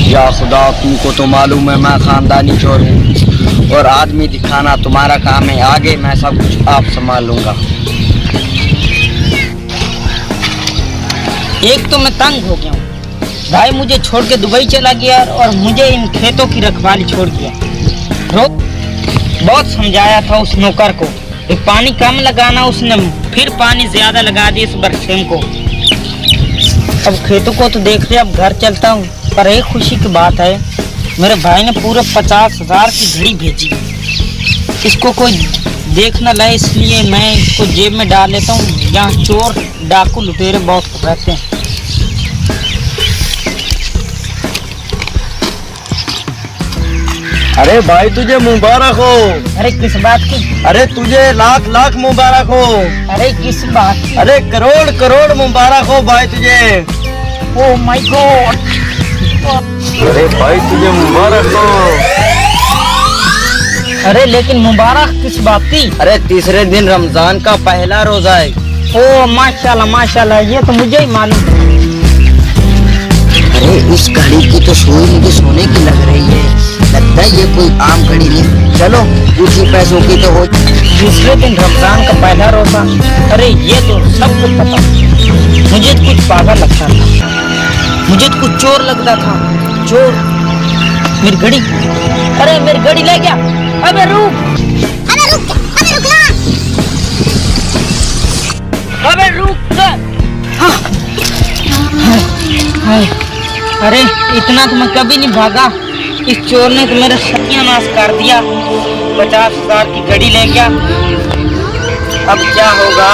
या खुदा, तुमको तो मालूम है मैं खानदानी चोर हूँ और आदमी दिखाना तुम्हारा काम है। आगे मैं सब कुछ आप संभाल लूंगा। एक तो मैं तंग हो गया हूँ, भाई मुझे छोड़ के दुबई चला गया और मुझे इन खेतों की रखवाली छोड़ दिया। बहुत समझाया था उस नौकर को, पानी कम लगाना, उसने फिर पानी ज्यादा लगा दिया इस बरखेम को। अब खेतों को तो देखते अब घर चलता हूँ, पर एक खुशी की बात है, मेरे भाई ने पूरे 50,000 की घड़ी भेजी। इसको कोई देख न लाए, इसलिए मैं इसको जेब में डाल लेता हूँ। यहाँ चोर डाकू लुटेरे बहुत रहते हैं। अरे भाई तुझे मुबारक हो। अरे किस बात की? अरे तुझे लाख लाख मुबारक हो। अरे किस बात की? अरे करोड़ करोड़ मुबारक हो भाई तुझे। Oh my God. अरे भाई तुझे मुबारक हो। अरे लेकिन मुबारक किस बात की? अरे तीसरे दिन रमजान का पहला रोजा है। ओह माशाल्लाह माशाल्लाह, ये तो मुझे ही मालूम। अरे इस घड़ी की तो सुई मुझे सोने की लग रही है, लगता है ये कोई आम घड़ी नहीं। चलो कुछ ही पैसों की तो हो। दूसरे दिन रमजान का पहला रोजा, अरे ये तो सब कुछ पता। मुझे तो कुछ पागल लगता था, मुझे तो कुछ चोर लगता था। चोर मेरी घड़ी, अरे मेरी घड़ी ले गया। अबे रुक, अबे रुक, अबे रुक ना, अबे रुक। अरे इतना तो मैं कभी नहीं भागा, इस चोर ने तो मेरा सत्यानाश कर दिया। 50,000 की घड़ी ले गया, अब क्या होगा?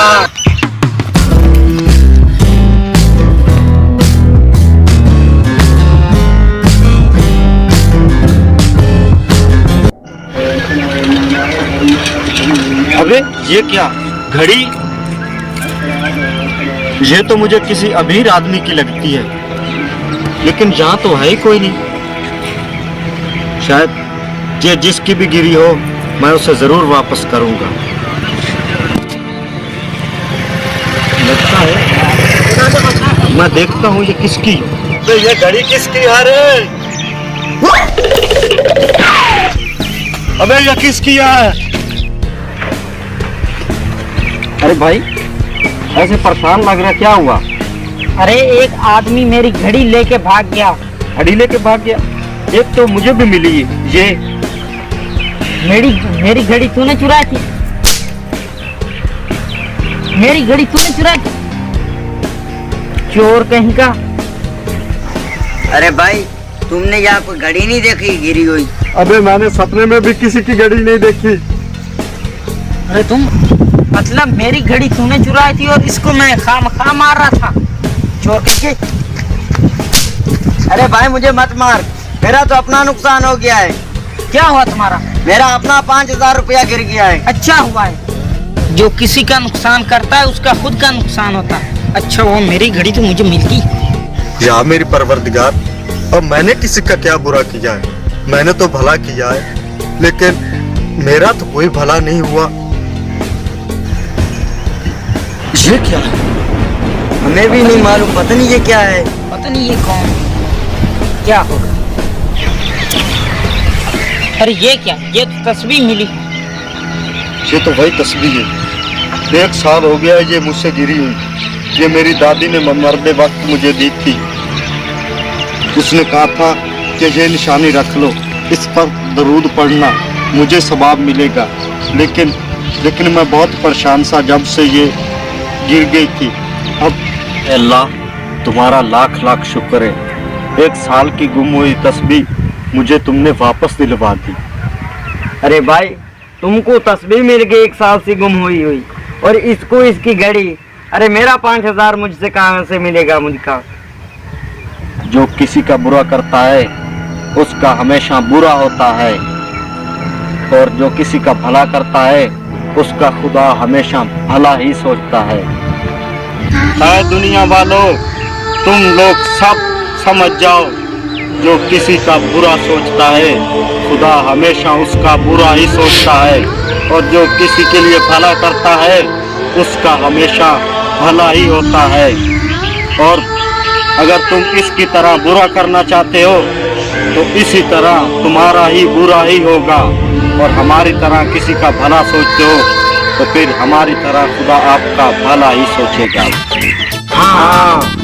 अबे ये क्या घड़ी? ये तो मुझे किसी अमीर आदमी की लगती है, लेकिन यहाँ तो है ही कोई नहीं। शायद ये जिसकी भी गिरी हो, मैं उसे जरूर वापस करूंगा। लगता है मैं देखता हूँ ये किसकी। तो ये घड़ी किसकी है रे? अबे ये किसकी है? अरे भाई ऐसे परेशान लग रहा, क्या हुआ? अरे एक आदमी मेरी घड़ी लेके भाग गया। घड़ी लेके भाग गया? एक तो मुझे भी मिली ये। मेरी घड़ी तूने चुराई थी? मेरी घड़ी तूने चुराई थी? चोर कहीं का। अरे भाई तुमने यहाँ कोई घड़ी नहीं देखी गिरी हुई? अबे मैंने सपने में भी किसी की घड़ी नहीं देखी। अरे तुम मतलब मेरी घड़ी तूने चुराई थी और इसको मैं खामखा मार रहा था चोर करके। अरे भाई मुझे मत मार, मेरा तो अपना नुकसान हो गया है। क्या हुआ तुम्हारा? मेरा अपना 5,000 रुपया गिर गया है। अच्छा हुआ है, जो किसी का नुकसान करता है उसका खुद का नुकसान होता है। अच्छा वो मेरी घड़ी तो मुझे मिल गई। या मेरी परवरदिगार, अब मैंने किसी का क्या बुरा किया है? मैंने तो भला किया है, लेकिन मेरा तो कोई भला नहीं हुआ। ये क्या है? हमें भी नहीं मालूम, पता नहीं ये क्या है। पता नहीं ये कौन, क्या होगा? अरे ये क्या, ये तो तस्वीर मिली। ये तो वही तस्वीर है, 1 साल हो गया ये मुझसे गिरी हुई। ये मेरी दादी ने मरते वक्त मुझे दी थी। उसने कहा था कि ये निशानी रख लो, इस पर दरूद पढ़ना, मुझे सवाब मिलेगा। लेकिन मैं बहुत परेशान था जब से ये गिर गई थी। अब अल्लाह तुम्हारा लाख लाख शुक्र है, 1 साल की गुम हुई तस्बीह मुझे तुमने वापस दिलवा दी। अरे भाई तुमको तस्वीर मिल गई 1 साल से गुम हुई और इसको इसकी घड़ी। अरे मेरा 5,000 मुझसे कहाँ से मिलेगा? मुझका जो किसी का बुरा करता है उसका हमेशा बुरा होता है, और जो किसी का भला करता है उसका खुदा हमेशा भला ही सोचता है। दुनिया वालों, तुम लोग सब समझ जाओ, जो किसी का बुरा सोचता है खुदा हमेशा उसका बुरा ही सोचता है, और जो किसी के लिए भला करता है उसका हमेशा भला ही होता है। और अगर तुम इसकी तरह बुरा करना चाहते हो तो इसी तरह तुम्हारा ही बुरा ही होगा, और हमारी तरह किसी का भला सोचते हो तो फिर हमारी तरह खुदा आपका भला ही सोचेगा। हाँ हाँ